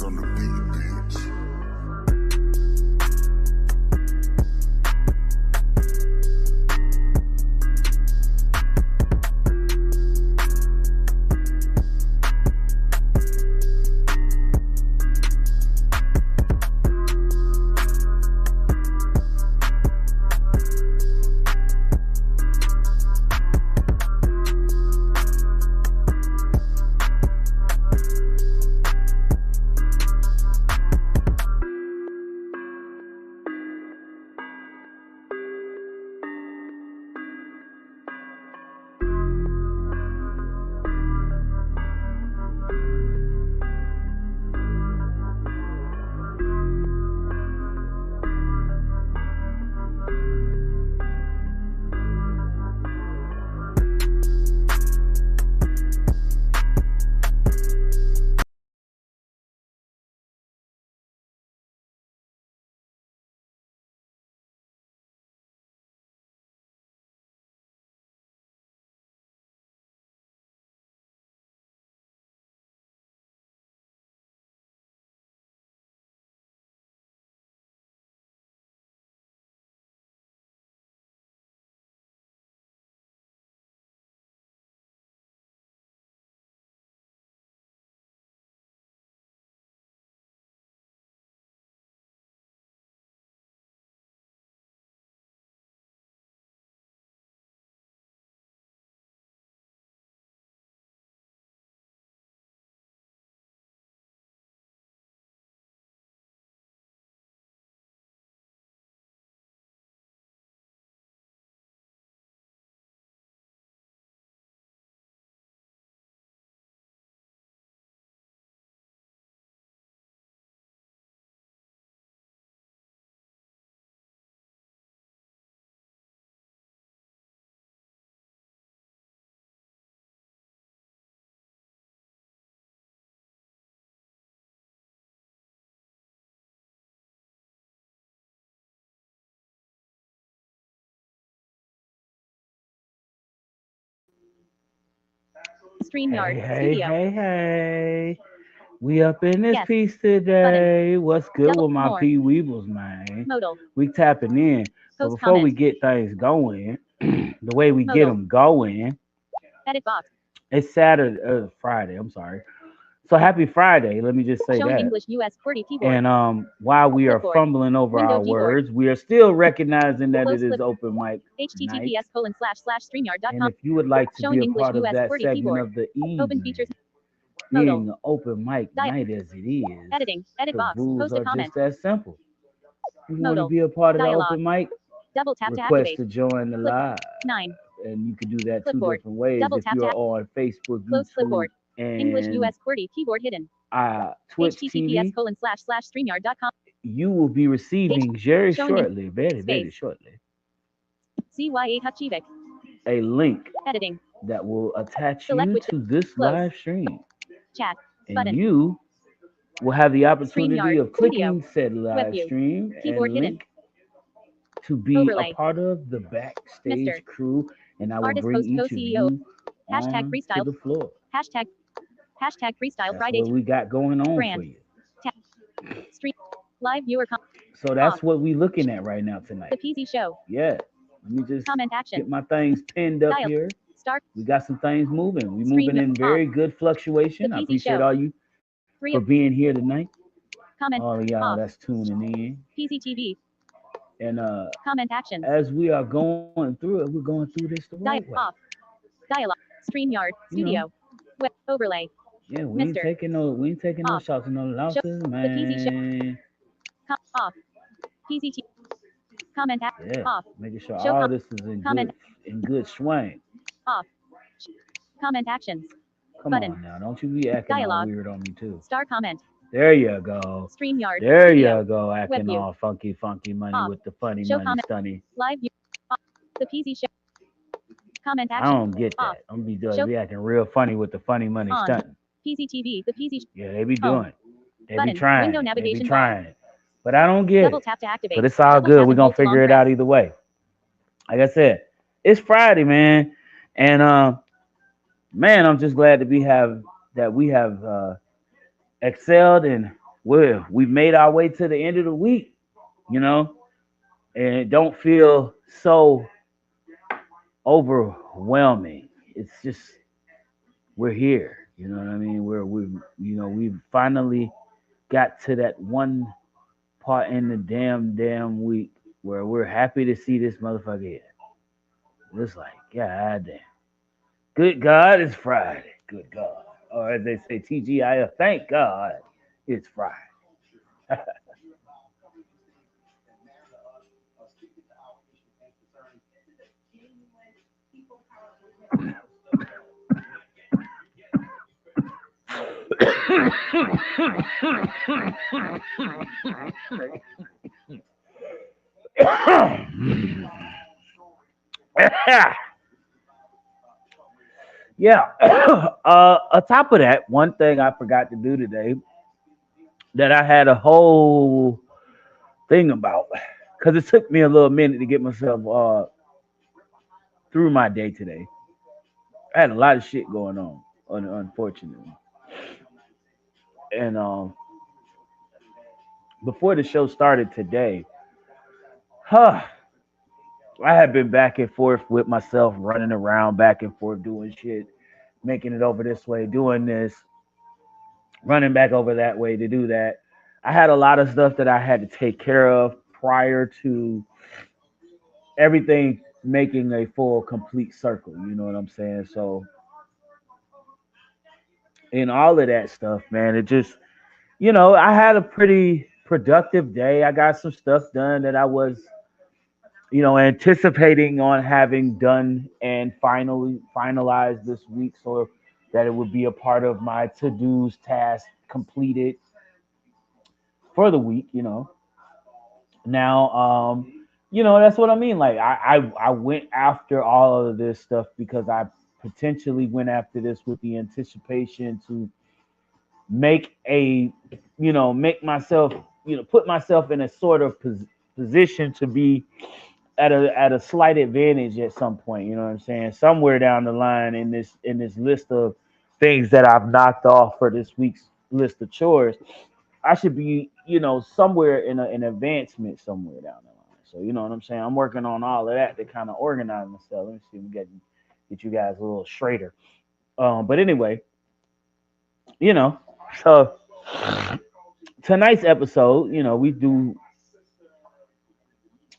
on the beat, bitch. StreamYard Hey, Studio. hey. We up in this Yes. piece Button. today. What's good Double. with my More. P Weebles, man? Modal. We tapping in. But Post before we comment. get things going, the way we get Modal. them going, Edit box. it's Saturday, Friday. I'm sorry. So happy Friday. Let me just say Showing that. English US QWERTY keyboard. And while we are Clipboard. fumbling over Window our keyboard. words, we are still recognizing that Close it is clip. open mic night. https://streamyard.com. And if you would like to be Showing a English part of US that QWERTY segment keyboard. of the Open evening, features. Modal. being an open mic night as it is, Editing. Edit the box. rules Post a are comment. just that simple. You want to Modal. be a part of the Dialogue. open mic, Double tap to request activate. to join the Clip. live. 9. And you can do that two Clipboard. different ways. Double If tap you to are on Facebook, close YouTube, clipboard. English and US QWERTY keyboard hidden. Twitch TV, https://streamyard.com. you will be receiving very Showing shortly, very space. shortly, CY8 Hachivik. a link Editing. that will attach Select you which. to this Close. live stream. Chat. And Button. you will have the opportunity StreamYard of Studio. clicking said Web live view. stream Keyboard and hidden. link to be Overlay. a part of the backstage Mr. crew, and I will Artist bring post each of co-CEO. you Hashtag on to freestyle. the floor. Hashtag freestyle That's Friday. what we got going on for Brand. you. Tap. Stream. Live viewer. So that's Off. what we looking at right now tonight. The Peazy Show. Yeah. Let me just Comment action. get my things pinned up Dial. here. Start. We got some things moving. We Stream. moving in very good The fluctuation. I Peazy appreciate Show. all you 3 for of being here tonight. comment. All of y'all Off. that's tuning in. Peazy TV. And Comment actions. as we are going through it, we're going through this the right way. Off. Dialogue. StreamYard Studio. Web overlay. Yeah, we ain't Mr. taking no Off. shots and no losses, The Peazy Show. man. Off. Peazy TV. Comment Yeah, off. making sure Show all this is in good swing. Off. Comment actions. Come Button. on now, don't you be acting all Dialogue. weird on me too. Star comment. There you go. StreamYard There Studio. you go, acting view. all funky money Off. with the funny Show money comment. stunny. Live view. Off. The Peazy Show. Comment I action. don't get that. Off. I'm be Show. be acting real funny with the funny money On. stunting. Peazy TV. The Peazy. Yeah, they be Home. doing it. They Button. be trying. Window They be navigation trying it. But I don't get Double it. tap to activate. But it's all Double good. tap We're and gonna hold to long figure it press. out either way. Like I said, it's Friday, man. And man, I'm just glad to we have excelled and we've made our way to the end of the week, you know, and it don't feel so overwhelming. It's just we're here. You know what I mean? We've finally got to that one part in the damn week where we're happy to see this motherfucker here. It's like, God damn. Good God, it's Friday. Good God. Or as they say, TGIF, thank God it's Friday. Yeah. On top of that, one thing I forgot to do today that I had a whole thing about, because it took me a little minute to get myself through my day today. I had a lot of shit going on, unfortunately. And before the show started today, huh, I had been back and forth with myself, running around back and forth, doing shit, making it over this way, doing this, running back over that way to do that. I had a lot of stuff that I had to take care of prior to everything making a full complete circle. You know what I'm saying? So in all of that stuff, man, it just I had a pretty productive day. I got some stuff done that I was anticipating on having done and finally finalized this week, so that it would be a part of my to-dos task completed for the week. Now, that's what I mean. Like I went after all of this stuff because I potentially went after this with the anticipation to make make myself, put myself in a sort of position to be at a slight advantage at some point. You know what I'm saying? Somewhere down the line in this list of things that I've knocked off for this week's list of chores, I should be, somewhere in an advancement somewhere down the line. So you know what I'm saying? I'm working on all of that to kind of organize myself. Let me see if we get you guys a little straighter. But anyway, you know, so tonight's episode, we do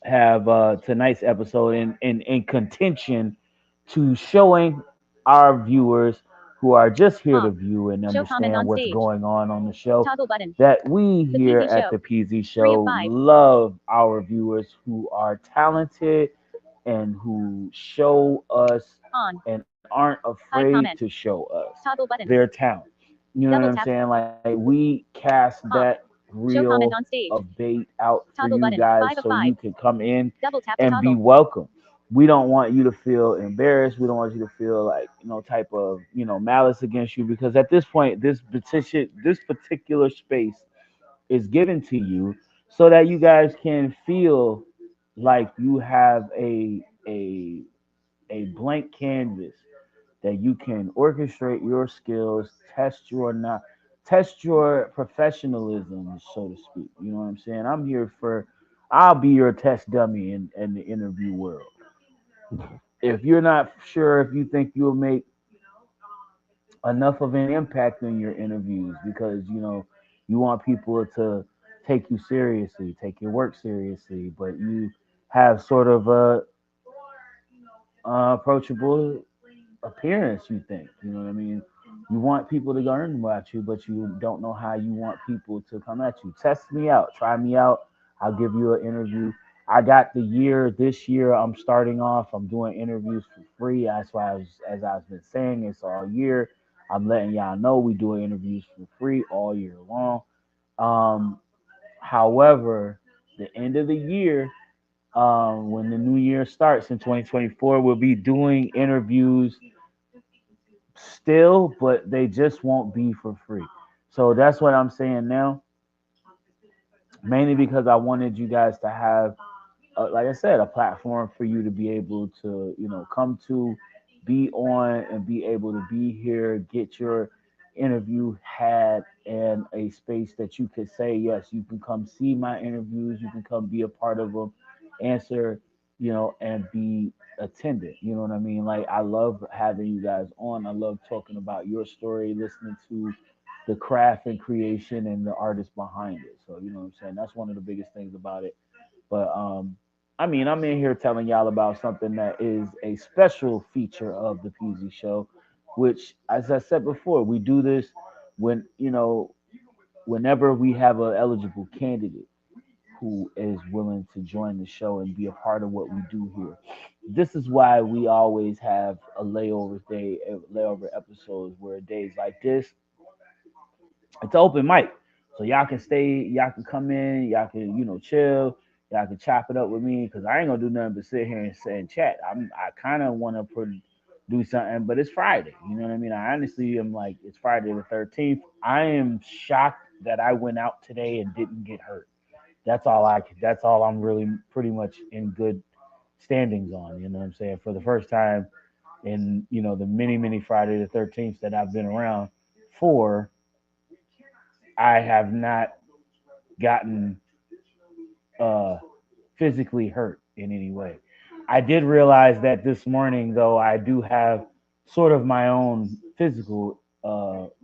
have tonight's episode in contention to showing our viewers who are just here to Off. view and Show comment understand on what's stage. going on the show Toggle button. that we The here Peazy at Show. the PZ 3 of Show 5. love our viewers who are talented and who show us On. and aren't Hide afraid comment. to show us Toggle button. their talent. You know what Double I'm tap. saying? Like we cast Off. that Show comment real on stage. of bait out for Toggle you button. guys 5 of so 5. you can come in Double tap to and be toggle. welcome. We don't want you to feel embarrassed. We don't want you to feel like type of malice against you, because at this point this particular space is given to you so that you guys can feel like you have a blank canvas that you can orchestrate your skills, test your professionalism, so to speak. You know what I'm saying? I'll be your test dummy in the interview world. If you're not sure if you think you'll make enough of an impact in your interviews because you want people to take you seriously, take your work seriously, but you have sort of a approachable appearance, you think. You know what I mean? You want people to learn about you, but you don't know how you want people to come at you. Test me out, try me out. I'll give you an interview. I got this year. I'm starting off. I'm doing interviews for free. That's why, as I've been saying, it's all year. I'm letting y'all know we do interviews for free all year long. Um, However, the end of the year, when the new year starts in 2024, we'll be doing interviews still, but they just won't be for free. So that's what I'm saying now, mainly because I wanted you guys to have, like I said, a platform for you to be able to, come to, be on, and be able to be here, get your interview had and a space that you could say, yes, you can come see my interviews, you can come be a part of them, answer, and be attendant. You know what I mean? Like, I love having you guys on. I love talking about your story, listening to the craft and creation and the artist behind it. So, you know what I'm saying? That's one of the biggest things about it. But I mean, I'm in here telling y'all about something that is a special feature of the Peasy Show, which, as I said before, we do this when whenever we have an eligible candidate who is willing to join the show and be a part of what we do here. This is why we always have a layover episodes where days like this, it's open mic. So y'all can stay, y'all can come in, y'all can, chill, y'all can chop it up with me because I ain't gonna do nothing but sit here and sit and chat. I kind of want to do something, but it's Friday. You know what I mean? I honestly am like, it's Friday the 13th. I am shocked that I went out today and didn't get hurt. That's all I'm really pretty much in good standings on. You know what I'm saying? For the first time in the many Friday the 13th that I've been around for, I have not gotten uh, physically hurt in any way. I did realize that this morning, though, I do have sort of my own physical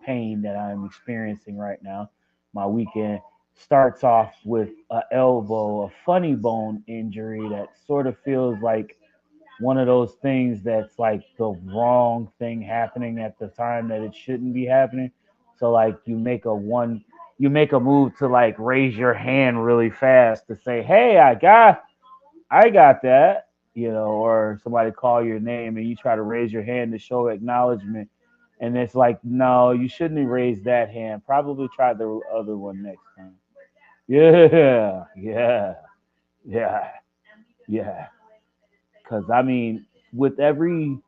pain that I'm experiencing right now. My weekend starts off with a elbow, a funny bone injury that sort of feels like one of those things that's like the wrong thing happening at the time that it shouldn't be happening. So like you make a move to like raise your hand really fast to say, "Hey, I got that." Or somebody call your name and you try to raise your hand to show acknowledgement, and it's like, no, you shouldn't have raised that hand. Probably try the other one next time. Yeah, yeah, yeah, yeah. Because I mean, with every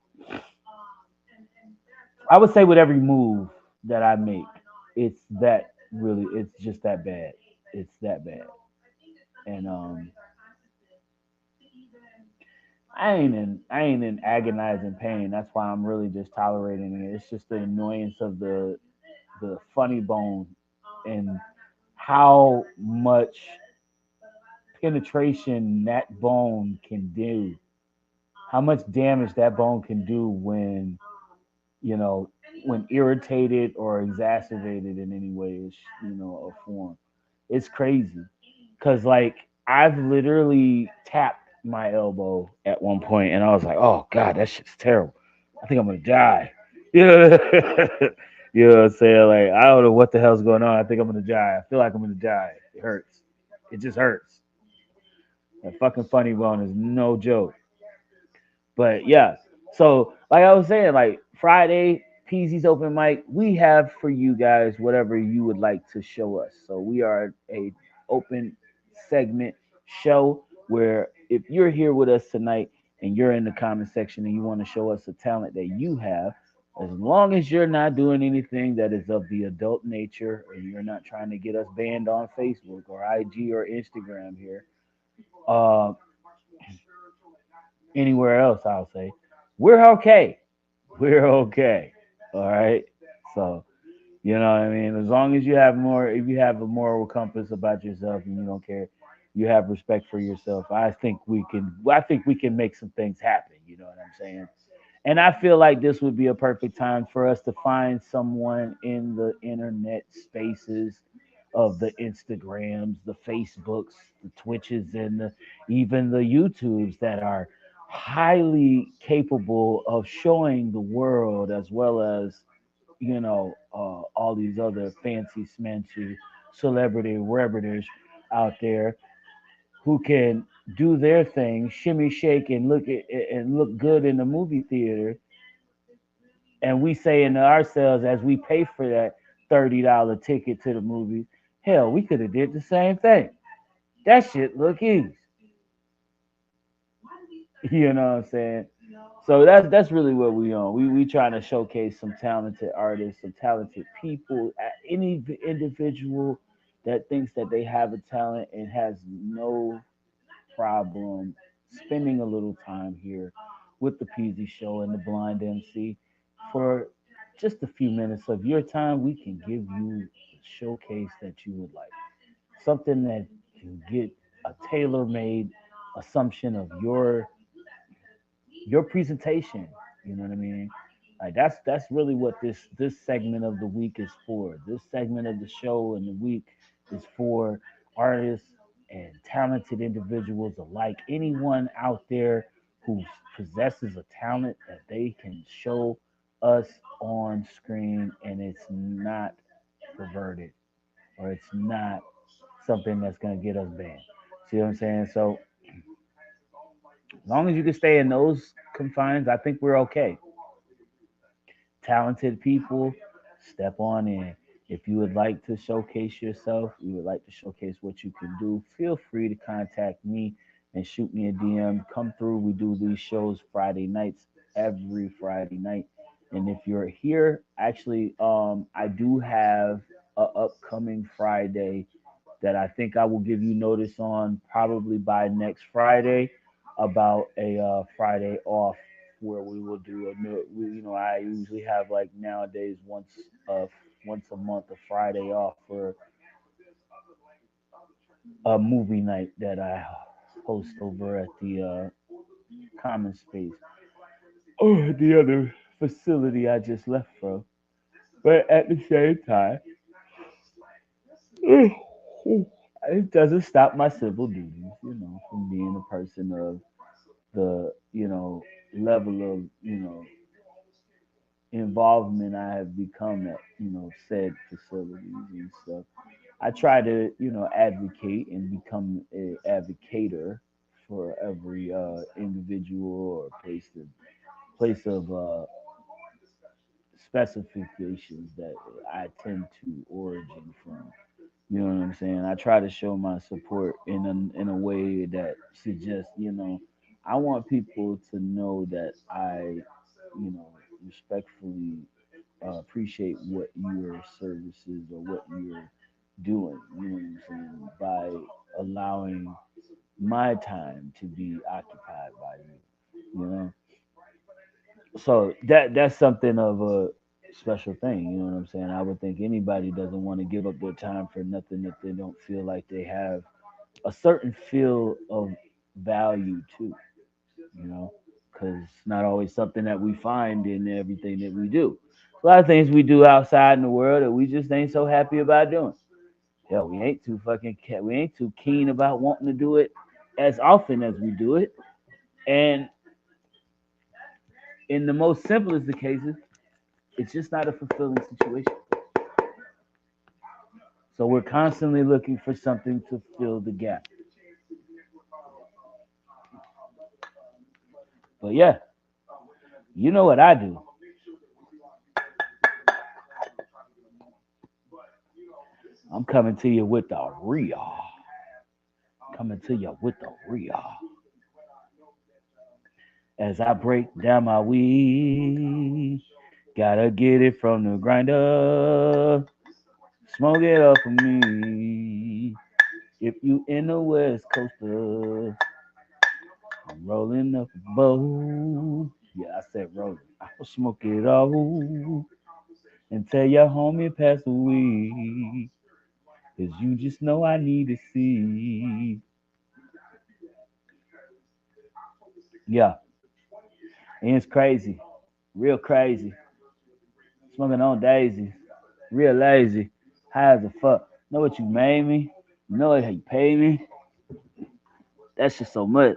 I would say with every move that I make, it's just that bad. It's that bad. And I ain't in agonizing pain. That's why I'm really just tolerating it. It's just the annoyance of the funny bone and how much penetration that bone can do. How much damage that bone can do you know, when irritated or exacerbated in any way, or form. It's crazy. Cause like I've literally tapped my elbow at one point and I was like, oh God, that shit's terrible. I think I'm gonna die. Yeah. You know what I'm saying? Like, I don't know what the hell's going on. I think I'm gonna die. I feel like I'm gonna die. It hurts. It just hurts. That fucking funny bone is no joke. But yeah, so like I was saying, like Friday, Peasy's open mic, we have for you guys whatever you would like to show us. So we are a open segment show where if you're here with us tonight and you're in the comment section and you want to show us a talent that you have, as long as you're not doing anything that is of the adult nature or you're not trying to get us banned on Facebook or IG or Instagram here, uh, anywhere else, I'll say, we're okay. We're okay. All right. So, you know what I mean? As long as if you have a moral compass about yourself and you don't care, you have respect for yourself, I think we can make some things happen. You know what I'm saying? And I feel like this would be a perfect time for us to find someone in the internet spaces of the Instagrams, the Facebooks, the Twitches, and even the YouTubes that are highly capable of showing the world as well as all these other fancy smancy celebrity rebbiters out there who can do their thing, shimmy, shake, and look good in the movie theater, and we saying to ourselves as we pay for that $30 ticket to the movie, hell, we could have did the same thing. That shit look easy. You know what I'm saying? So that's really what we on. We trying to showcase some talented artists, some talented people, any individual that thinks that they have a talent and has no problem spending a little time here with the Peasy Show and the Blind MC for just a few minutes of your time, we can give you the showcase that you would like. Something that can get a tailor-made assumption of your presentation. You know what I mean? Like that's really what this segment of the week is for. This segment of the show and the week is for artists and talented individuals alike. Anyone out there who possesses a talent that they can show us on screen and it's not perverted or it's not something that's gonna get us banned. See what I'm saying? So as long as you can stay in those confines, I think we're okay. Talented people, step on in. If you would like to showcase yourself, you would like to showcase what you can do, feel free to contact me and shoot me a DM. Come through. We do these shows Friday nights, every Friday night. And if you're here, actually, I do have a upcoming Friday that I think I will give you notice on probably by next Friday about a Friday off where we will do a new. I usually have like nowadays uh once a month a Friday off for a movie night that I host over at the Common Space or the other facility I just left from. But at the same time, it doesn't stop my civil duties, from being a person of the, level of, involvement I have become at, said facilities and stuff. I try to, advocate and become a advocator for every individual or place of specifications that I tend to origin from. You know what I'm saying? I try to show my support in a way that suggests, I want people to know that I, respectfully appreciate what your services or what you're doing. You know what I'm saying? By allowing my time to be occupied by you. You know, so that's something of a special thing. You know what I'm saying? I would think anybody doesn't want to give up their time for nothing that they don't feel like they have a certain feel of value to. You know, because it's not always something that we find in everything that we do. A lot of things we do outside in the world that we just ain't so happy about doing. Hell, we ain't too keen about wanting to do it as often as we do it. And in the most simplest of cases, it's just not a fulfilling situation. So we're constantly looking for something to fill the gap. But yeah, you know what I do. I'm coming to you with the real. Coming to you with the real. As I break down my weed, gotta get it from the grinder. Smoke it up for me. If you in the West Coaster, I'm rolling up a bowl. Yeah, I said rolling. I'll smoke it all and tell your homie pass the weed. Cause you just know I need to see. Yeah, and it's crazy. Real crazy. Smoking on daisies. Real lazy. High as a fuck. Know what you made me? You know how you paid me? That's just so much.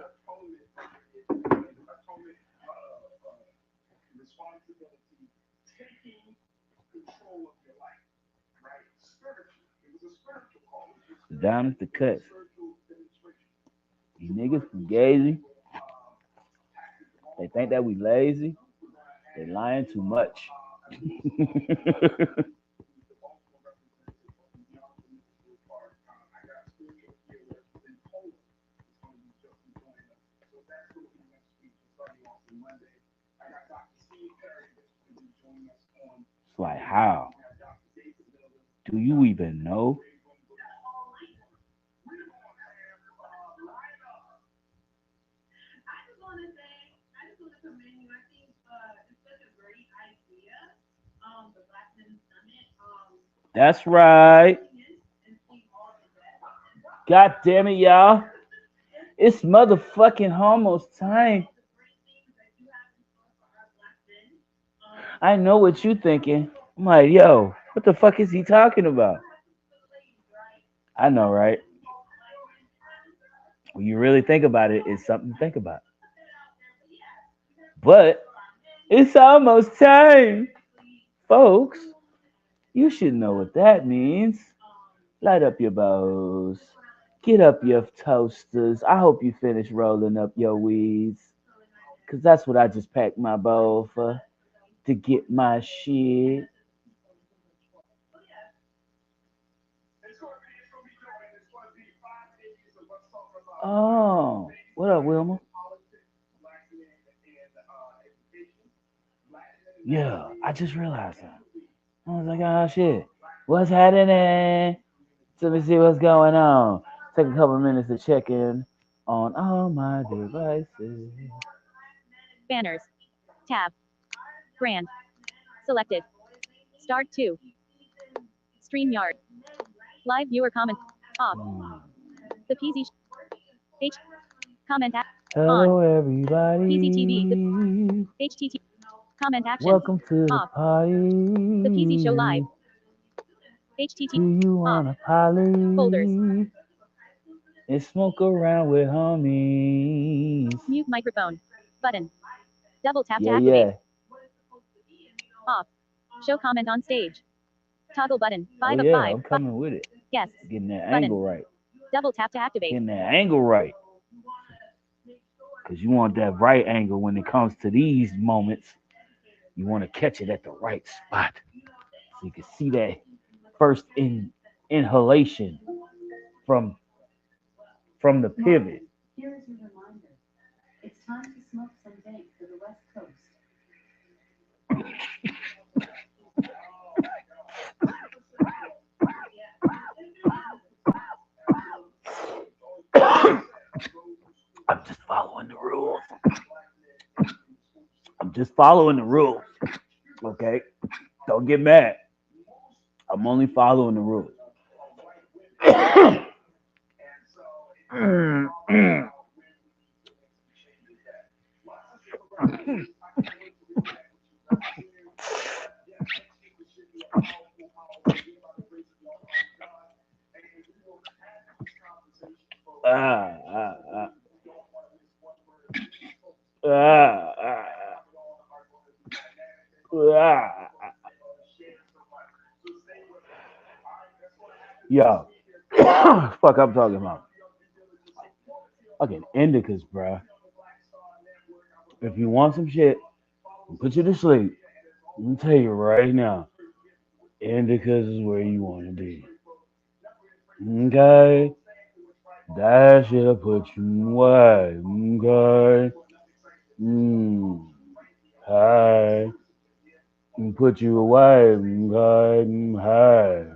Down at the cuts. You niggas from Gazy, they think that we lazy. They lying too much. It's like, how? Do you even know? That's right. God damn it, y'all. It's motherfucking almost time. I know what you thinking. I'm like, yo, what the fuck is he talking about? I know, right? When you really think about it, it's something to think about. But it's almost time, folks. You should know what that means. Light up your bows. Get up your toasters. I hope you finish rolling up your weeds. Cause that's what I just packed my bowl for. To get my shit. Oh, what up, Wilma? Yeah, I just realized that. I was like, oh shit. What's happening? Let me see what's going on. Take a couple minutes to check in on all my devices. Banners. Tab. Brand. Selected. Start 2. StreamYard. Live viewer comment. Off. Hmm. The Peazy H. Comment on. Hello, Peazy TV. The everybody. HTT. Comment actions. Welcome to the Off. The Peazy Show Live. party. HTT. Do you Off. wanna Folders. party and smoke around with homies? Mute microphone. Button. Double tap to Yeah, activate. yeah. Off. Show comment on stage. Toggle button. Oh 5 of yeah, 5. I'm coming with it. Guests. Getting that Button. angle right. Double tap to activate. Getting that angle right. Because you want that right angle when it comes to these moments. You want to catch it at the right spot. So you can see that first inhalation from from the pivot. I'm just following the rules. I'm just following the rules. Okay? Don't get mad. I'm only following the rules. Ah, ah, ah, ah, ah, ah. Yo, fuck, I'm talking about. Fucking indicas, bruh. If you want some shit, put you to sleep. Let me tell you right now, indicas is where you want to be. Okay? That shit'll put you away. Okay? Mm. Hey. Put you away. Okay? Hey.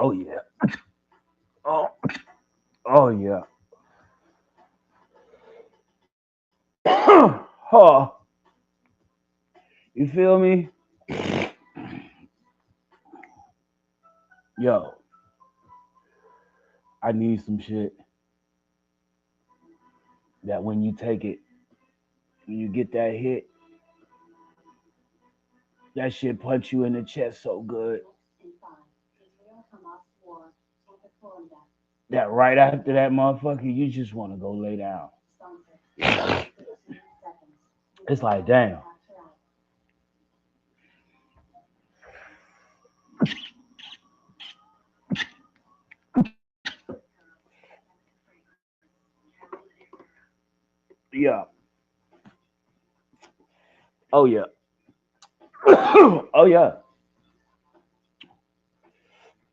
Oh, yeah. Oh, oh yeah. Oh, you feel me? Yo, I need some shit that when you take it, when you get that hit, that shit punch you in the chest so good that right after that motherfucker, you just want to go lay down. It's like, damn. Yeah. Oh, yeah. Oh, yeah.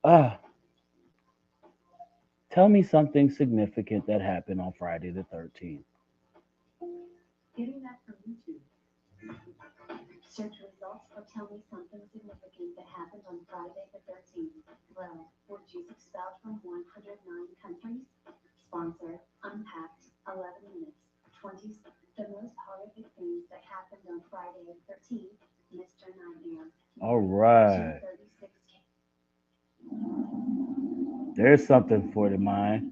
Uh, tell me something significant that happened on Friday the 13th. right. There's something for the mind.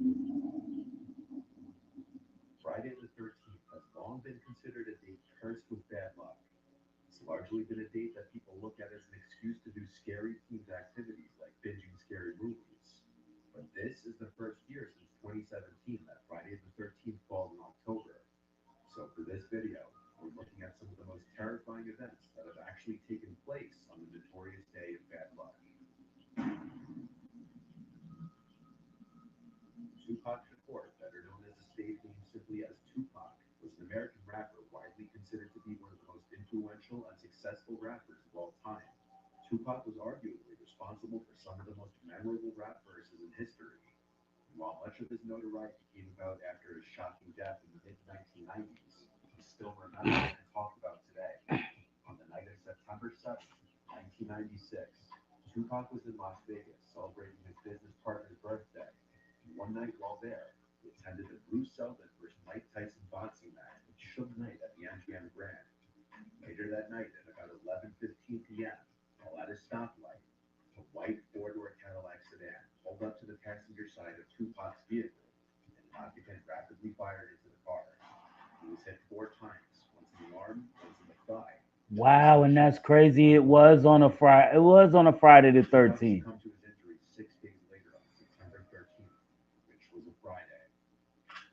Wow, and that's crazy. It was on a Friday. It was on a Friday the 13th.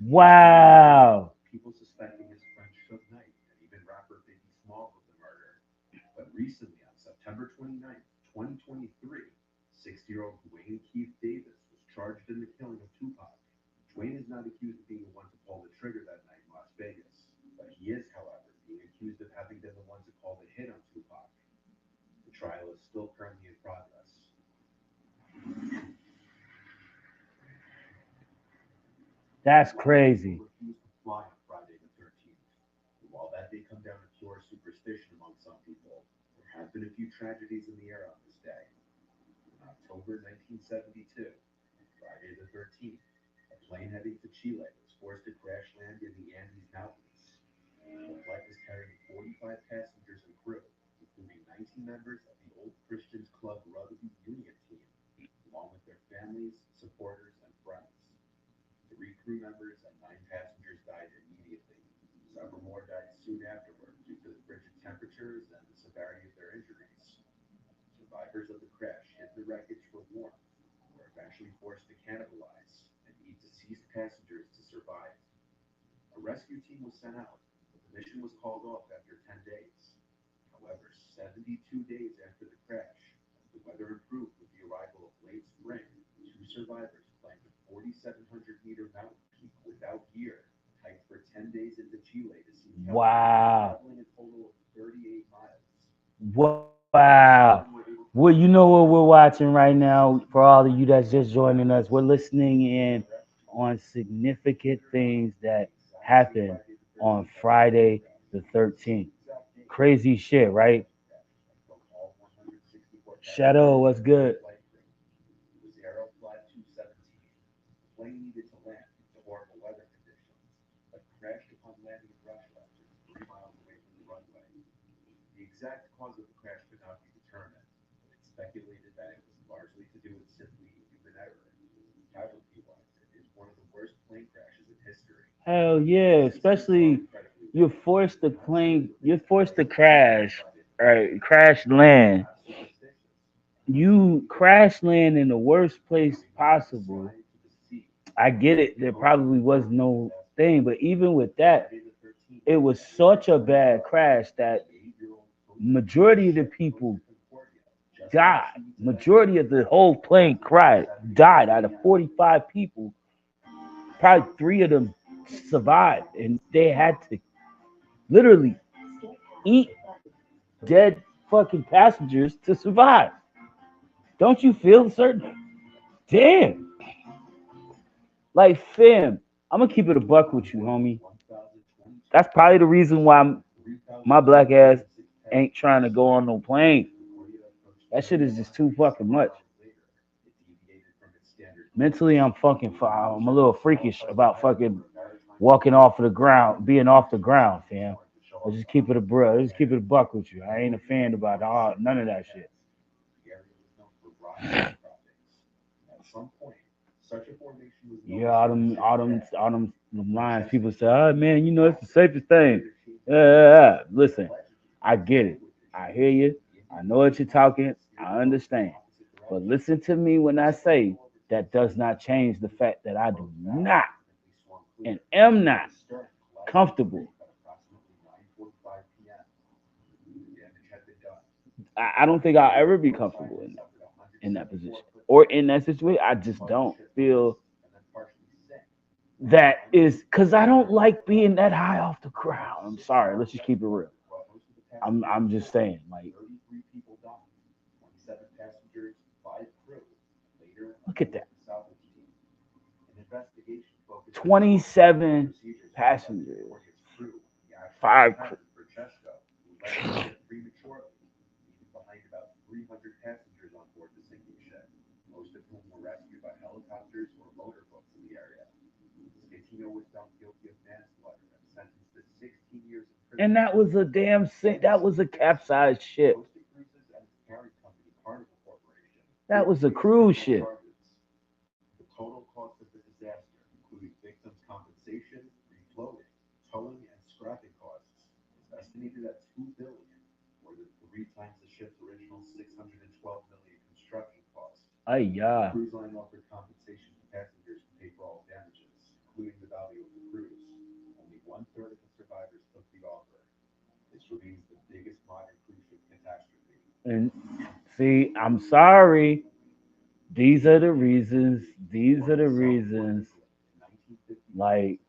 Wow. That's crazy. Wow. Wow. Well, you know what we're watching right now for all of you that's just joining us. We're listening in on significant things that happened on Friday the 13th. Crazy shit, right? Shadow, what's good? Hell yeah, especially you're forced to crash, right? Crash land. You crash land in the worst place possible. I get it. There probably was no thing, but even with that, it was such a bad crash that majority of the people died. Majority of the whole plane crash died. Out of 45 people, probably three of them survived, and they had to literally eat dead fucking passengers to survive. Don't you feel certain? Damn. Like, fam, I'm gonna keep it a buck with you, homie. That's probably the reason why my black ass ain't trying to go on no plane. That shit is just too fucking much. Mentally, I'm a little freakish about fucking walking off of the ground, being off the ground, fam. I'll just keep it a bro. Just keep it a buck with you. I ain't a fan about all none of that shit. Yeah, all them lines. People say, "Oh man, it's the safest thing." Yeah, yeah, yeah. Listen, I get it. I hear you. I know what you're talking. I understand. But listen to me when I say that does not change the fact that I do not and am not comfortable. I don't think I'll ever be comfortable in that position or in that situation. I just don't feel that is because I don't like being that high off the ground. I'm sorry. Let's just keep it real. I'm just saying, like, look at that. 27 passengers, five. And that was a that was a capsized ship. That was a cruise ship. Ay, yeah. And see, I'm sorry. These are the reasons. These are the reasons. Like,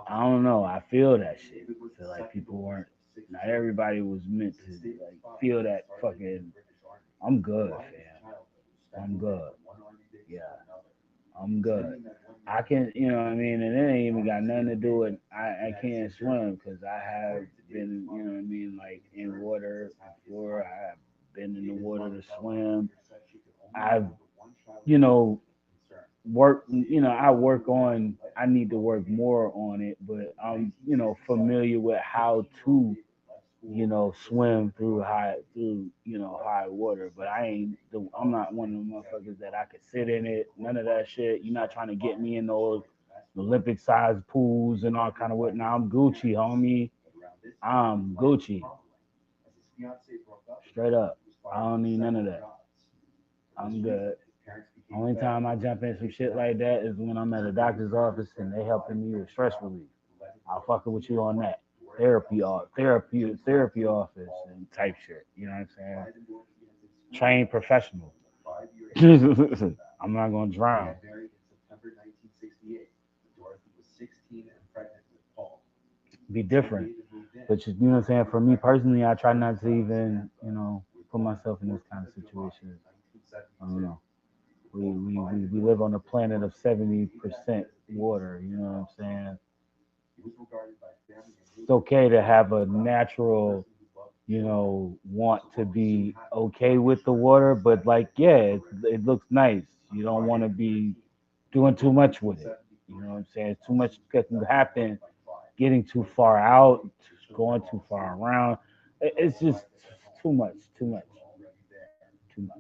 I don't know. I feel that shit. So like people weren't. Not everybody was meant to like feel that fucking. I'm good, fam. I'm good. Yeah, I'm good. I can, what I mean, and it ain't even got nothing to do with I can't swim because I have been, what I mean, like in water before. I have been in the water to swim. I've, you know, I work on. I need to work more on it, but I'm, familiar with how to, swim high water. But I'm not one of the motherfuckers that I could sit in it. None of that shit. You're not trying to get me in those Olympic sized pools and all kind of what. Now I'm Gucci, homie. I'm Gucci, straight up. I don't need none of that. I'm good. Only time I jump in some shit like that is when I'm at a doctor's office and they helping me with stress relief. I'll fucking with you on that. Therapy office and type shit. You know what I'm saying? Trained professional. I'm not gonna drown. Be different. But you know what I'm saying? For me personally, I try not to even, put myself in this kind of situation. I don't know. We live on a planet of 70% water, you know what I'm saying? It's okay to have a natural, want to be okay with the water, but like, yeah, it looks nice. You don't want to be doing too much with it. You know what I'm saying? Too much can happen getting too far out, going too far around. It's just too much, too much, too much.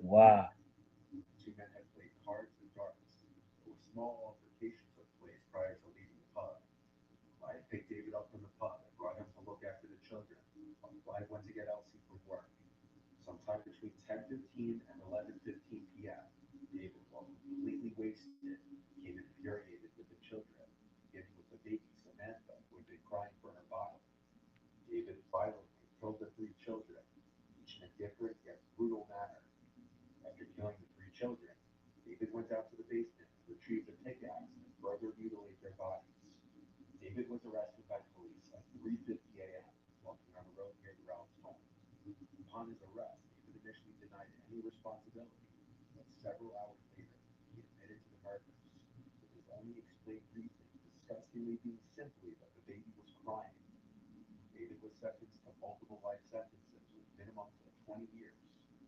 Wow.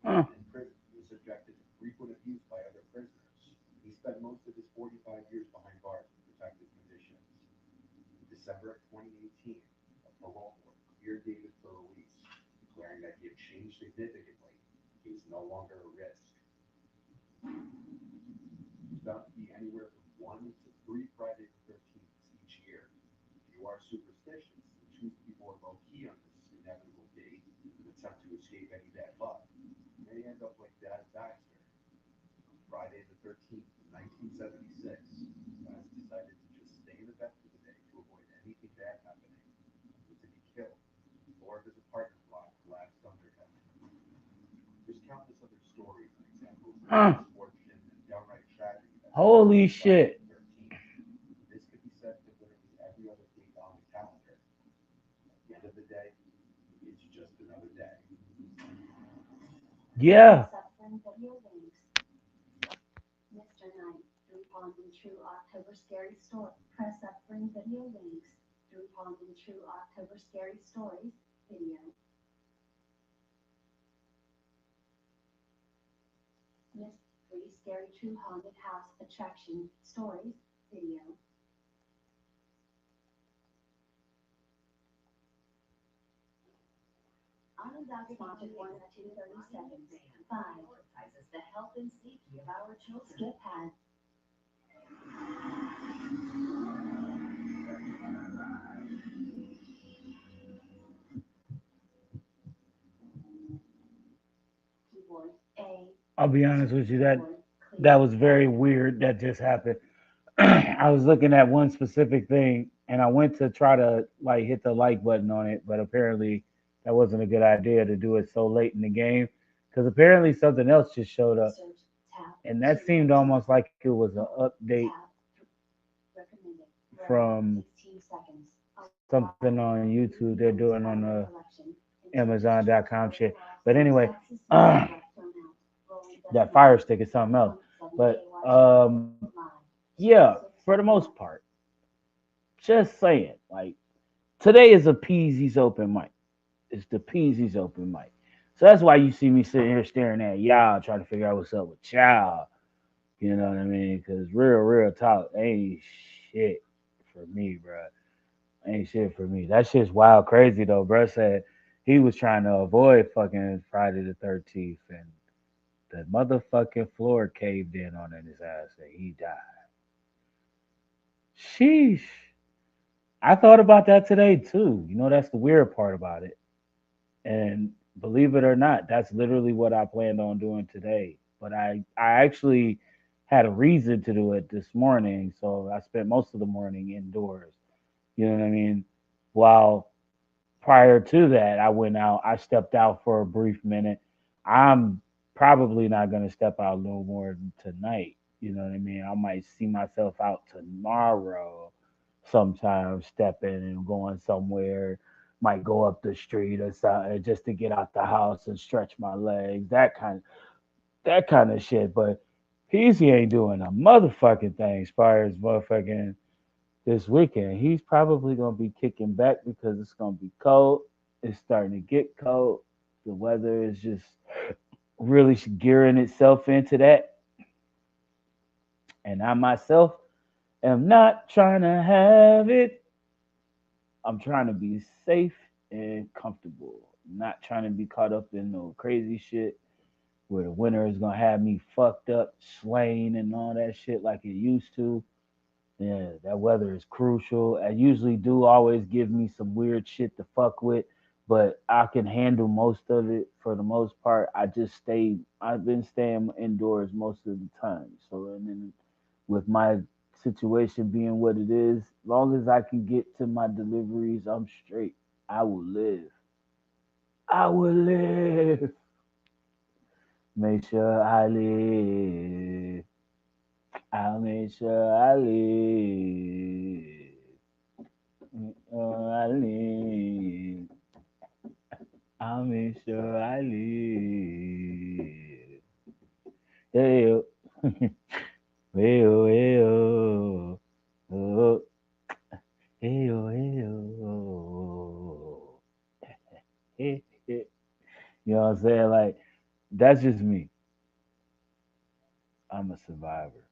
Huh. Huh. Holy shit. Yeah. I'll be honest with you, that was very weird that just happened. I was looking at one specific thing and I went to try to like hit the like button on it, but apparently that wasn't a good idea to do it so late in the game because apparently something else just showed up and that seemed almost like it was an update from something on YouTube they're doing on the Amazon.com shit. But anyway, uh, that Fire Stick is something else. But yeah, for the most part, just saying, like today is a Peasy's open mic. It's the Peasy's open mic. So that's why you see me sitting here staring at y'all, trying to figure out what's up with y'all. You know what I mean? Because real talk ain't shit for me, bro. Ain't shit for me. That shit's wild crazy though, bro. Said he was trying to avoid fucking Friday the 13th, and the motherfucking floor caved in on his ass, and he died. Sheesh. I thought about that today too. You know, that's the weird part about it. And believe it or not, that's literally what I planned on doing today. But I actually had a reason to do it this morning, so I spent most of the morning indoors. You know what I mean? While prior to that, I stepped out for a brief minute. I'm probably not going to step out no more tonight. You know what I mean? I might see myself out tomorrow sometime stepping and going somewhere. Might go up the street or something just to get out the house and stretch my legs, that kind of shit. But Peasy ain't doing a motherfucking thing as far as motherfucking this weekend. He's probably gonna be kicking back because it's gonna be cold. It's starting to get cold. The weather is just really gearing itself into that. And I myself am not trying to have it. I'm trying to be safe and comfortable. Not trying to be caught up in no crazy shit where the winter is gonna have me fucked up, slain and all that shit like it used to. Yeah, that weather is crucial. I usually do always give me some weird shit to fuck with, but I can handle most of it for the most part. I've been staying indoors most of the time. So, and then with my situation being what it is, long as I can get to my deliveries, I'm straight. I will live. I will live. Make sure I live. I'll make sure I live. I live. I'll make sure I live. Hey, yo. Hey, yo, hey, yo. Oh, hey, yo, hey, yo. Hey, hey. You know what I'm saying? Like, that's just me. I'm a survivor.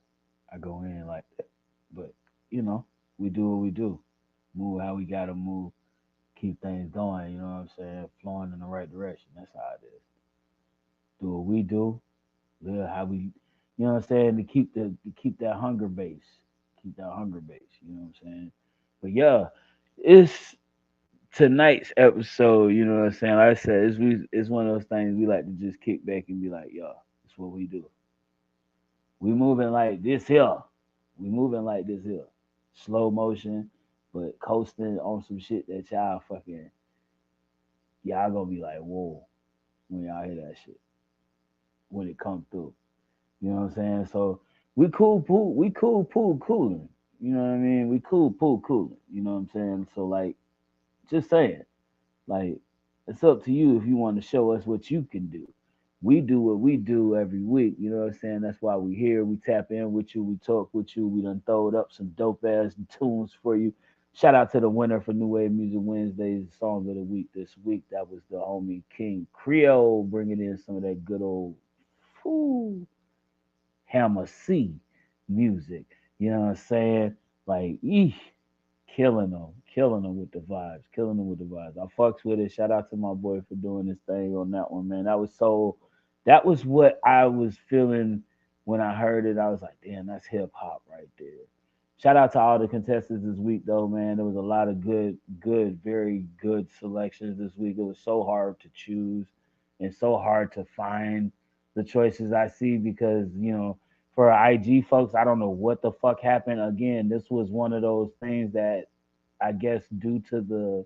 I go in like that. But, you know, we do what we do. Move how we gotta move. Keep things going, you know what I'm saying? Flowing in the right direction. That's how it is. Do what we do. Live how we, you know what I'm saying? To keep that hunger base. Keep that hunger base. You know what I'm saying? But yeah, it's tonight's episode, you know what I'm saying? Like I said, it's one of those things we like to just kick back and be like, yo, it's what we do. We moving like this here. We moving like this here. Slow motion, but coasting on some shit that y'all gonna be like, whoa, when y'all hear that shit. When it come through. You know what I'm saying? So we cool pool cooling. You know what I mean? We cool pool cooling. You know what I'm saying? So like just saying. Like, it's up to you if you want to show us what you can do. We do what we do every week. You know what I'm saying? That's why we here. We tap in with you. We talk with you. We done throwed up some dope ass tunes for you. Shout out to the winner for New Wave Music Wednesdays Song of the Week this week. That was the homie King Creole bringing in some of that good old whew, Hammer C music. You know what I'm saying? Like, eesh, killing them with the vibes, killing them with the vibes. I fucks with it. Shout out to my boy for doing this thing on that one, man. That was what I was feeling when I heard it. I was like, damn, that's hip hop right there. Shout out to all the contestants this week, though, man. There was a lot of very good selections this week. It was so hard to choose and so hard to find the choices I see because, for IG folks, I don't know what the fuck happened. Again, this was one of those things that I guess due to the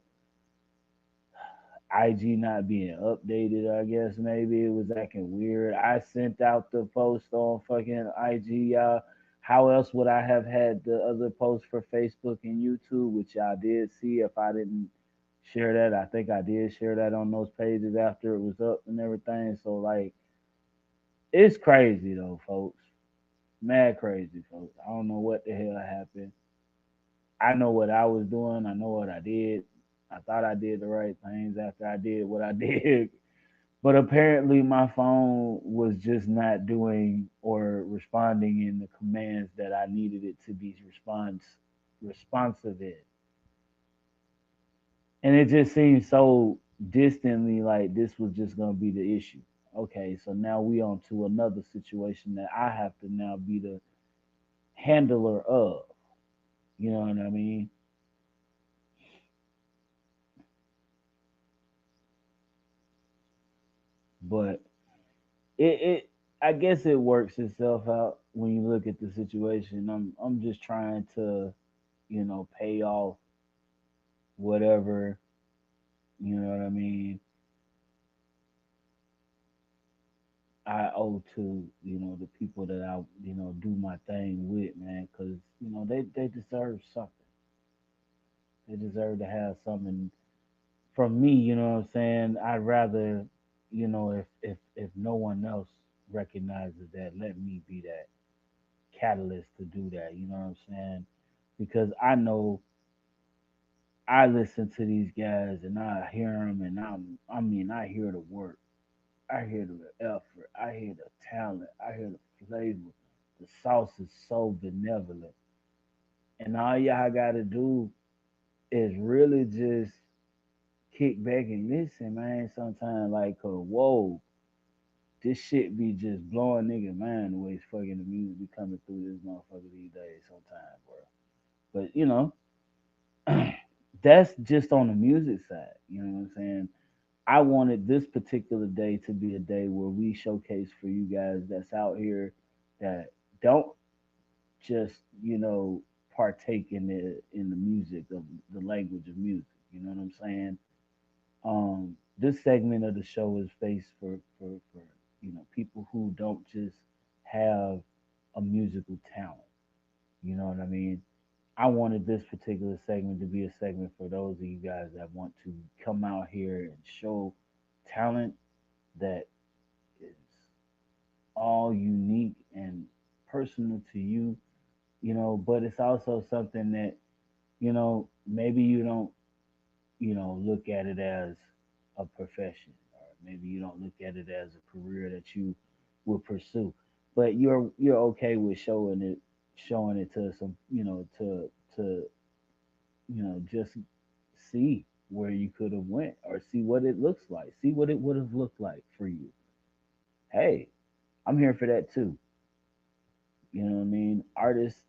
IG not being updated, I guess maybe it was acting weird. I sent out the post on fucking IG, y'all. How else would I have had the other posts for Facebook and YouTube, which y'all did see if I didn't share that? I think I did share that on those pages after it was up and everything. So, like, it's crazy though, folks. Mad crazy, folks. I don't know what the hell happened. I know what I was doing. I know what I did. I thought I did the right things after I did what I did. But apparently my phone was just not doing or responding in the commands that I needed it to be responsive in. And it just seemed so distantly like this was just gonna be the issue. Okay, so now we on to another situation that I have to now be the handler of. You know what I mean? But it I guess it works itself out when you look at the situation. I'm just trying to, pay off whatever, you know what I mean, I owe to, the people that I, do my thing with, man, cuz they deserve something. They deserve to have something from me, you know what I'm saying? I'd rather, if no one else recognizes that, let me be that catalyst to do that. You know what I'm saying? Because I know I listen to these guys and I hear them and I hear the work, I hear the effort, I hear the talent, I hear the flavor. The sauce is so benevolent, and all y'all gotta do is really just kick back and listen, man. Sometimes like, whoa, this shit be just blowing nigga mind the way it's fucking the music be coming through this motherfucker these days. Sometimes, bro. But that's just on the music side. You know what I'm saying? I wanted this particular day to be a day where we showcase for you guys that's out here that don't just, partake in the music of the language of music. You know what I'm saying? This segment of the show is faced for people who don't just have a musical talent. You know what I mean? I wanted this particular segment to be a segment for those of you guys that want to come out here and show talent that is all unique and personal to you, but it's also something that, maybe you don't, look at it as a profession, or maybe you don't look at it as a career that you will pursue. but you're okay with showing it to some, to just see where you could have went, or see what it looks like, see what it would have looked like for you. Hey, I'm here for that too. You know what I mean? Artists,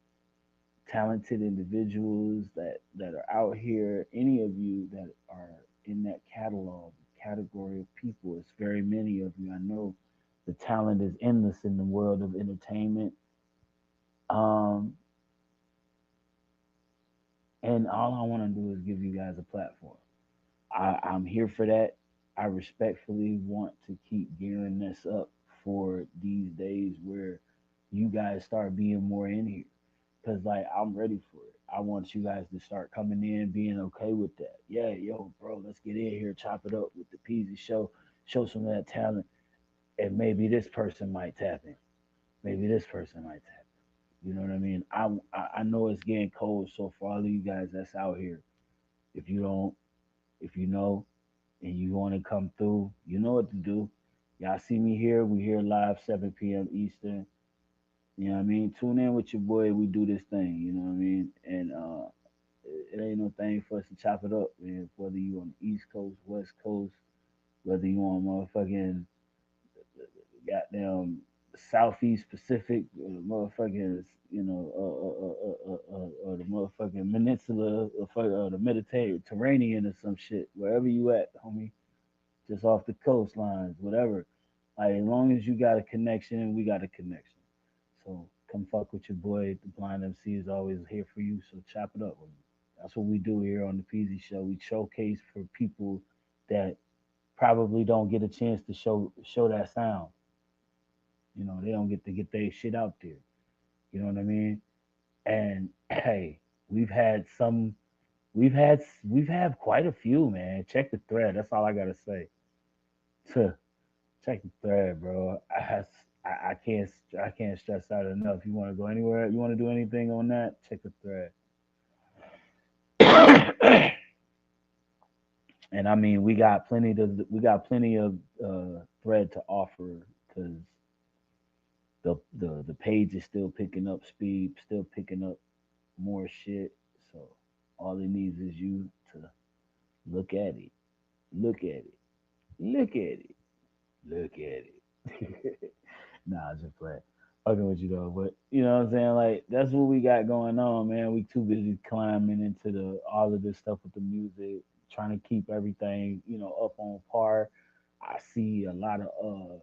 talented individuals that are out here, any of you that are in that category of people, it's very many of you. I know the talent is endless in the world of entertainment. Um, and all I want to do is give you guys a platform. I'm here for that. I respectfully want to keep gearing this up for these days where you guys start being more in here. Cause like I'm ready for it. I want you guys to start coming in, being okay with that. Yeah, yo, bro, let's get in here, chop it up with the Peasy show, show some of that talent, and maybe this person might tap in. Maybe this person might tap in. You know what I mean? I know it's getting cold, so for all of you guys that's out here, if you don't, if you know, and you want to come through, you know what to do. Y'all see me here. We here live 7 p.m. Eastern. You know what I mean? Tune in with your boy. We do this thing. You know what I mean? And it ain't no thing for us to chop it up, man. Whether you on the East Coast, West Coast, whether you on motherfucking goddamn Southeast Pacific, or the motherfucking, or the motherfucking peninsula, or the Mediterranean or some shit, wherever you at, homie, just off the coastlines, whatever. Like, as long as you got a connection, we got a connection. So come fuck with your boy. The Blind MC is always here for you. So chop it up with me. That's what we do here on the Peasy Show. We showcase for people that probably don't get a chance to show that sound. They don't get to get their shit out there. You know what I mean? And hey, we've had some. We've had quite a few, man. Check the thread. That's all I gotta say. Check the thread, bro. I can't stress out enough. You want to go anywhere? You want to do anything on that? Check the thread. And I mean, we got plenty of thread to offer, because the page is still picking up speed, still picking up more shit. So all it needs is you to look at it, look at it, look at it, look at it. Nah, I just play. Fucking with you though, but you know what I'm saying? Like, that's what we got going on, man. We too busy climbing into the all of this stuff with the music, trying to keep everything, up on par. I see a lot of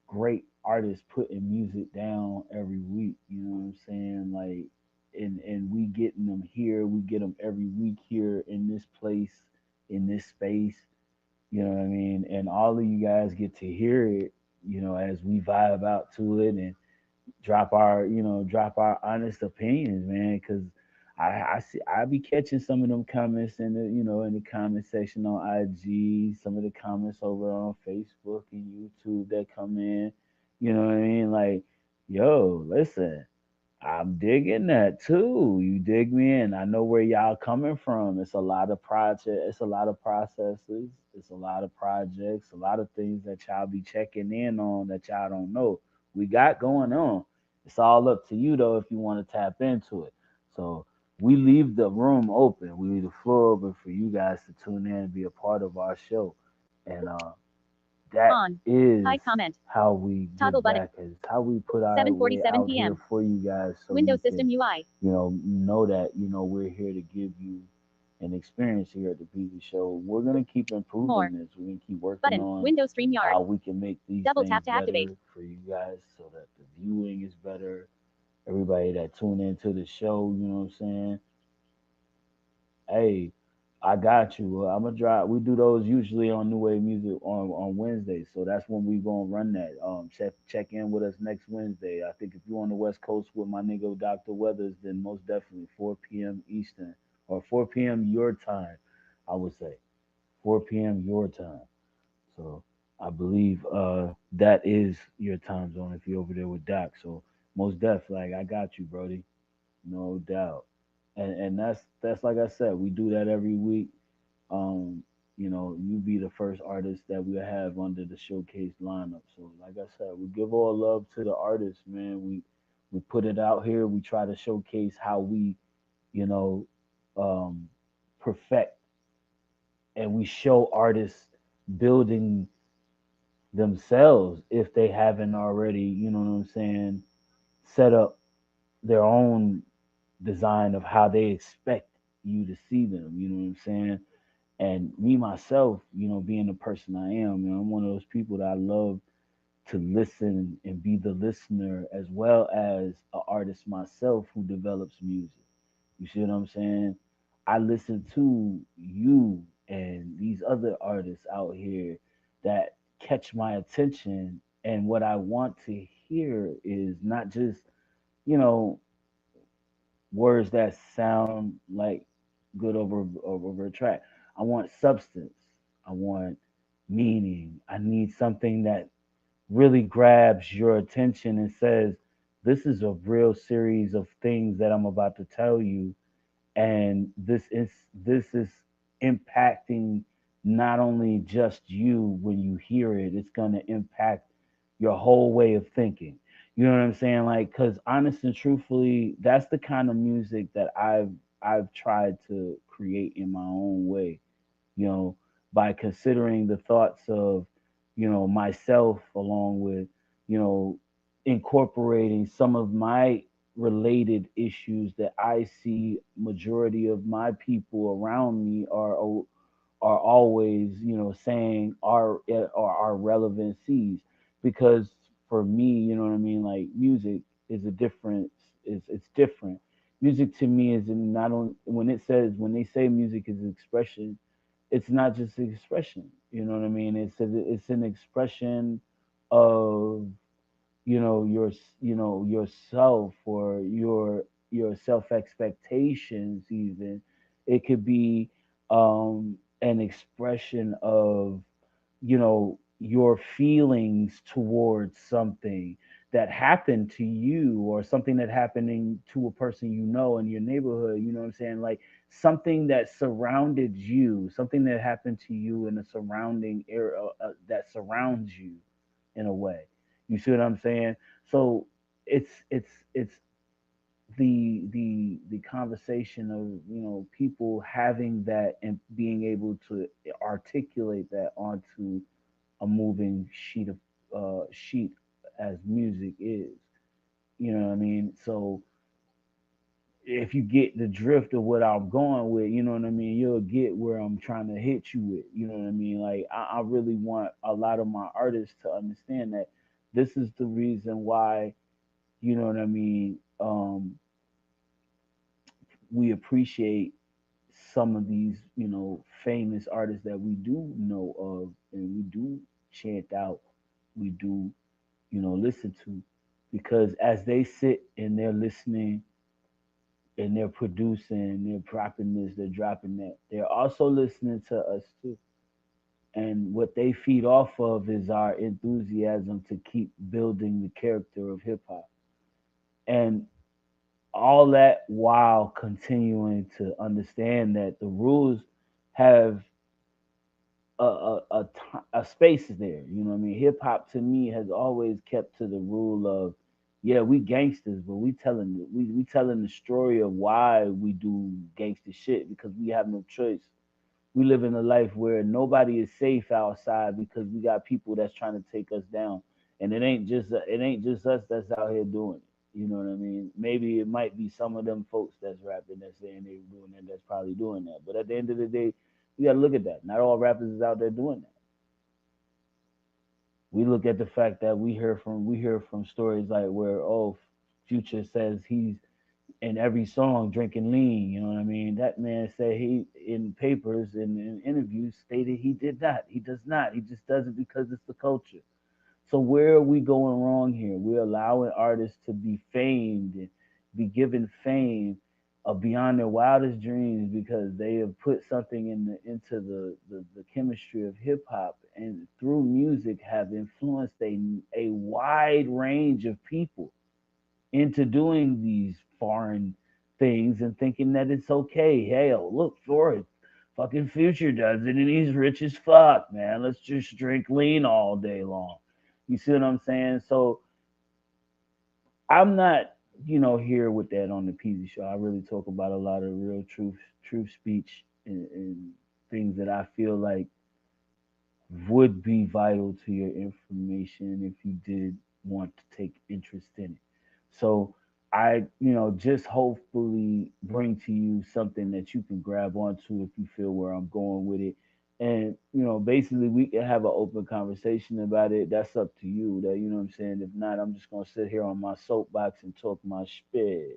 great artists putting music down every week. You know what I'm saying? Like, and we getting them here. We get them every week here in this place, in this space. You know what I mean? And all of you guys get to hear it, as we vibe out to it and drop our honest opinions, man. Because I be catching some of them comments in the comment section on IG, some of the comments over on Facebook and YouTube that come in. You know what I mean? Like, yo, listen, I'm digging that too. You dig me? And I know where y'all coming from. It's a lot of it's a lot of processes, it's a lot of projects, a lot of things that y'all be checking in on that y'all don't know. We got going on. It's all up to you though if you want to tap into it. So we leave the room open. We leave the floor open for you guys to tune in and be a part of our show. And that On. is Hide comment. how we Toggle give button. back. Is how we put our way 7:47 out here p.m. for you guys, so Windows you can, System UI. know that we're here to give you an experience here at the PV Show. We're gonna keep More. improving this. We're gonna keep working Button. on Windows StreamYard. how we can make these Double things tap to activate. better for you guys, so that the viewing is better. Everybody that tune into the show, you know what I'm saying? Hey, I got you. I'm gonna drop. We do those usually on New Wave Music on Wednesday, so that's when we gonna run that. Check in with us next Wednesday. I think if you're on the West Coast with my nigga Dr. Weathers, then most definitely 4 p.m. Eastern, or 4 p.m. your time. I would say 4 p.m. your time. So I believe that is your time zone if you're over there with Doc. So most definitely, like, I got you, Brody. No doubt. And that's like I said, we do that every week. Um, You be the first artist that we have under the showcase lineup. So, like I said, we give all love to the artists, man. We put it out here. We try to showcase how we, you know, um, perfect, and we show artists building themselves if they haven't already. You know what I'm saying? Set up their own design of how they expect you to see them. You know what I'm saying? And me myself, being the person I am, I'm one of those people that I love to listen and be the listener as well as an artist myself who develops music. You see what I'm saying? I listen to you and these other artists out here that catch my attention, and what I want to hear is not just, you know, words that sound like good over a track. I want substance. I want meaning. I need something that really grabs your attention and says, "This is a real series of things that I'm about to tell you, and this is impacting not only just you when you hear it, it's going to impact your whole way of thinking." You know what I'm saying? Like, because honest and truthfully, that's the kind of music that I've tried to create in my own way, you know, by considering the thoughts of, myself, along with, you know, incorporating some of my related issues that I see majority of my people around me are always, saying are relevancies. Because for me, you know what I mean, like, music is a difference. It's different. Music to me is not only, when they say music is expression, it's not just an expression. You know what I mean? It's an expression of, yourself, or your self expectations. Even it could be an expression of, your feelings towards something that happened to you, or something that happening to a person in your neighborhood. You know what I'm saying? Like, something that surrounded you, something that happened to you in a surrounding area, that surrounds you in a way. You see what I'm saying? So it's the conversation of, people having that and being able to articulate that onto a moving sheet, as music is. You know what I mean? So if you get the drift of what I'm going with, you know what I mean, you'll get where I'm trying to hit you with. You know what I mean? Like, I really want a lot of my artists to understand that this is the reason why, you know what I mean, we appreciate some of these, famous artists that we do know of, and we do chant out, we do, listen to, because as they sit and they're listening and they're producing, they're dropping this, they're dropping that, they're also listening to us too. And what they feed off of is our enthusiasm to keep building the character of hip hop. And all that while continuing to understand that the rules have a space there. You know what I mean? Hip hop to me has always kept to the rule of, yeah, we gangsters, but we telling the story of why we do gangster shit, because we have no choice. We live in a life where nobody is safe outside, because we got people that's trying to take us down, and it ain't just us that's out here doing it. You know what I mean? Maybe it might be some of them folks that's rapping that's saying they doing that, that's probably doing that. But at the end of the day, we got to look at that. Not all rappers is out there doing that. We look at the fact that we hear from stories like where, Future says he's in every song drinking lean. You know what I mean? That man said he, in papers and in interviews, stated he did not. He does not. He just does it because it's the culture. So where are we going wrong here? We're allowing artists to be famed and be given fame beyond their wildest dreams, because they have put something into the chemistry of hip hop, and through music have influenced a wide range of people into doing these foreign things and thinking that it's okay. Hell, look, Fucking Future does it, and he's rich as fuck, man. Let's just drink lean all day long. You see what I'm saying? So I'm not, here with that on the Peasy show. I really talk about a lot of real truth speech, and things that I feel like would be vital to your information if you did want to take interest in it. So I, just hopefully bring to you something that you can grab onto if you feel where I'm going with it. And, basically we can have an open conversation about it. That's up to you. That, you know what I'm saying? If not, I'm just gonna sit here on my soapbox and talk my spit.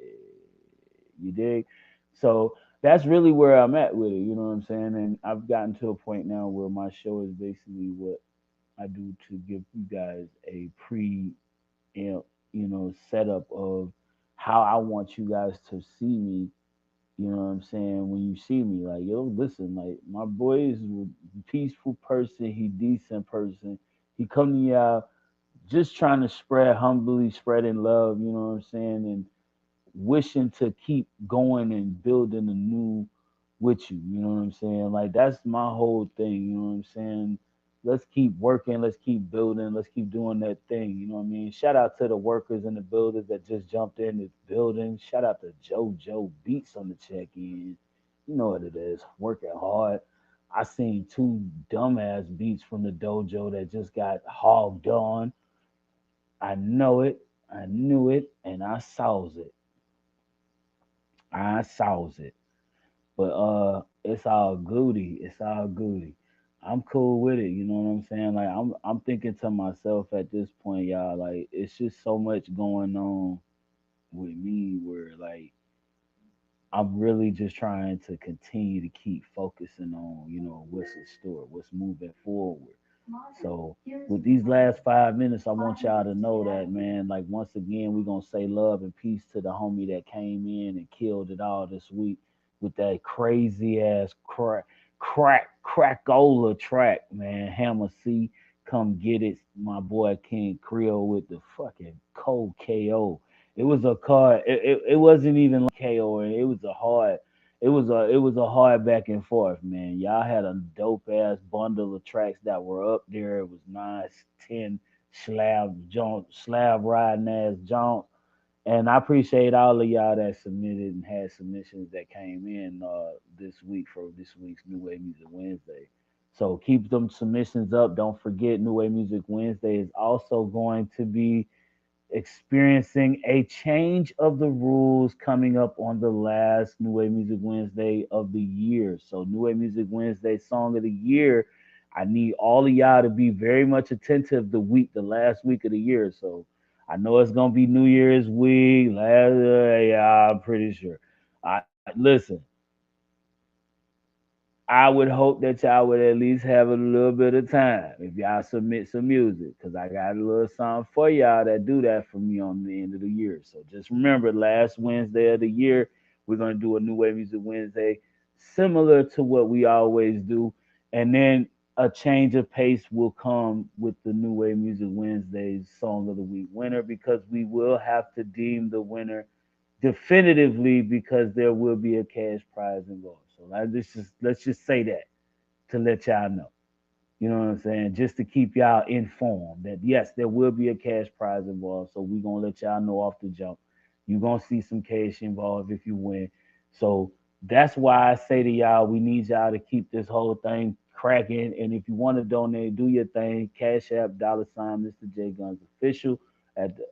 You dig? So that's really where I'm at with it. You know what I'm saying? And I've gotten to a point now where my show is basically what I do to give you guys a setup of how I want you guys to see me. You know what I'm saying? When you see me, like, yo, listen, like, my boy is a peaceful person. He decent person. He come to y'all just trying to spread humbly, spreading love. You know what I'm saying? And wishing to keep going and building anew with you. You know what I'm saying? Like, that's my whole thing. You know what I'm saying? Let's keep working. Let's keep building. Let's keep doing that thing. You know what I mean? Shout out to the workers and the builders that just jumped in this building. Shout out to JoJo Beats on the check in. You know what it is. Working hard. I seen two dumbass beats from the dojo that just got hogged on. I know it. I knew it. And I saws it. I saws it. But it's all goody. It's all goody. I'm cool with it, you know what I'm saying? Like I'm thinking to myself at this point, y'all, like it's just so much going on with me where like I'm really just trying to continue to keep focusing on, what's in store, what's moving forward. So with these last 5 minutes, I want y'all to know that, man, like once again, we're gonna say love and peace to the homie that came in and killed it all this week with that crazy ass crackola track, man. Hammer C, come get it, my boy King Creole with the fucking cold KO. It was a card. It wasn't even like KO. It was a hard. It was a hard back and forth, man. Y'all had a dope ass bundle of tracks that were up there. It was 9, 10 slab riding ass Jones. And I appreciate all of y'all that submitted and had submissions that came in this week for this week's New Wave Music Wednesday. So keep them submissions up. Don't forget, New Wave Music Wednesday is also going to be experiencing a change of the rules coming up on the last New Wave Music Wednesday of the year. So, New Wave Music Wednesday Song of the Year. I need all of y'all to be very much attentive the last week of the year. So, I know it's gonna be New Year's week. Yeah, I'm pretty sure. Listen, I would hope that y'all would at least have a little bit of time if y'all submit some music, because I got a little something for y'all that do that for me on the end of the year. So just remember, last Wednesday of the year, we're going to do a New Wave Music Wednesday, similar to what we always do. And then a change of pace will come with the New Wave Music Wednesday's Song of the Week winner, because we will have to deem the winner definitively, because there will be a cash prize involved. So let's just say that to let y'all know. You know what I'm saying? Just to keep y'all informed that yes, there will be a cash prize involved. So we're gonna let y'all know off the jump. You're gonna see some cash involved if you win. So that's why I say to y'all, we need y'all to keep this whole thing cracking. And if you want to donate, do your thing. Cash App, $ Mr. J Guns official at the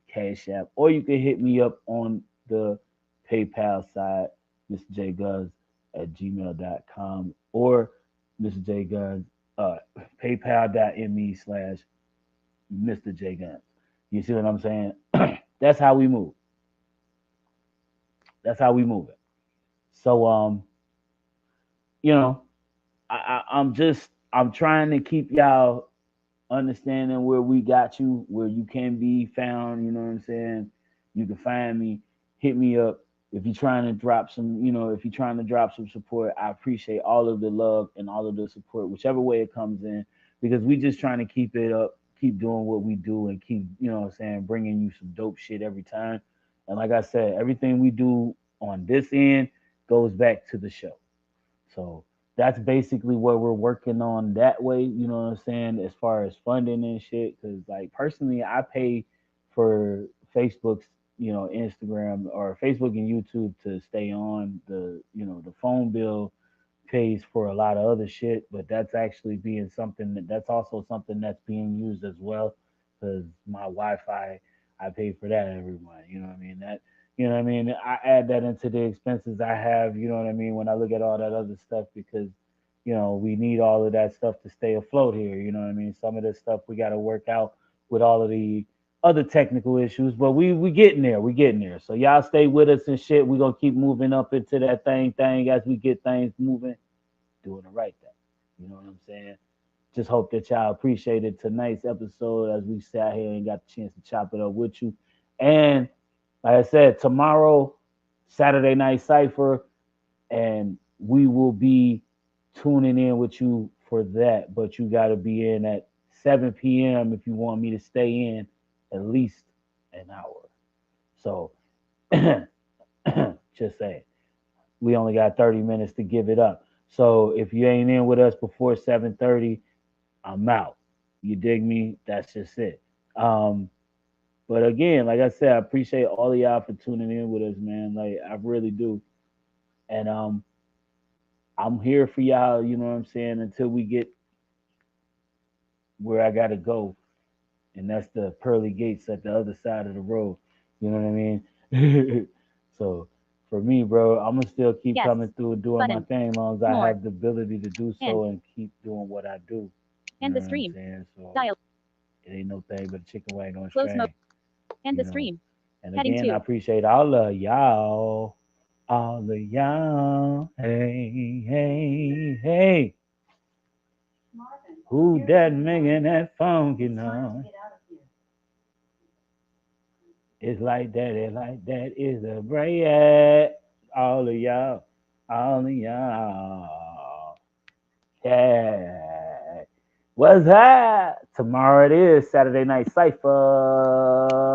Cash App, or you can hit me up on the PayPal side, Mr. J Guns at gmail.com, or Mr. J Guns, paypal.me/ Mr. J Guns. You see what I'm saying? That's how we move. That's how we move it. So, you know, I'm trying to keep y'all understanding where we got you, where you can be found. You know what I'm saying? You can find me, hit me up if you're trying to drop some. If you're trying to drop some support, I appreciate all of the love and all of the support, whichever way it comes in, because we just trying to keep it up, keep doing what we do, and keep, what I'm saying, bringing you some dope shit every time. And like I said, everything we do on this end goes back to the show. So that's basically what we're working on that way. You know what I'm saying? As far as funding and shit, because like personally, I pay for Facebook's, Instagram or Facebook and YouTube to stay on. The phone bill pays for a lot of other shit, but that's actually being something that's also something that's being used as well. Because my Wi-Fi, I pay for that every month. You know what I mean? I add that into the expenses I have. You know what I mean? When I look at all that other stuff, because we need all of that stuff to stay afloat here. You know what I mean? Some of this stuff we got to work out with all of the other technical issues, but we getting there. We getting there. So y'all stay with us and shit. We gonna keep moving up into that thing as we get things moving, doing the right thing. You know what I'm saying? Just hope that y'all appreciated tonight's episode as we sat here and got the chance to chop it up with you. And like I said, tomorrow, Saturday Night Cipher, and we will be tuning in with you for that. But you got to be in at 7 p.m. if you want me to stay in at least an hour. So, just saying, we only got 30 minutes to give it up. So if you ain't in with us before 7:30, I'm out. You dig me? That's just it. Um, but again, like I said, I appreciate all of y'all for tuning in with us, man. Like I really do. And I'm here for y'all, you know what I'm saying, until we get where I gotta go. And that's the pearly gates at the other side of the road. You know what I mean? So for me, bro, I'm gonna still keep Yes. coming through doing my Button. thing as long as I More. have the ability to do End. so and keep doing what I do. You End know the what I'm stream. saying? So Dial. it ain't no thing but a chicken wing on a Close mode. string, End you the know. stream. And Heading again, I 2. appreciate all of y'all. All of y'all. Hey, hey, hey. Who that making that funky noise? It's like that, it's like that, it's a break. All of y'all, all of y'all. Yeah. What's that? Tomorrow it is Saturday Night Cypher.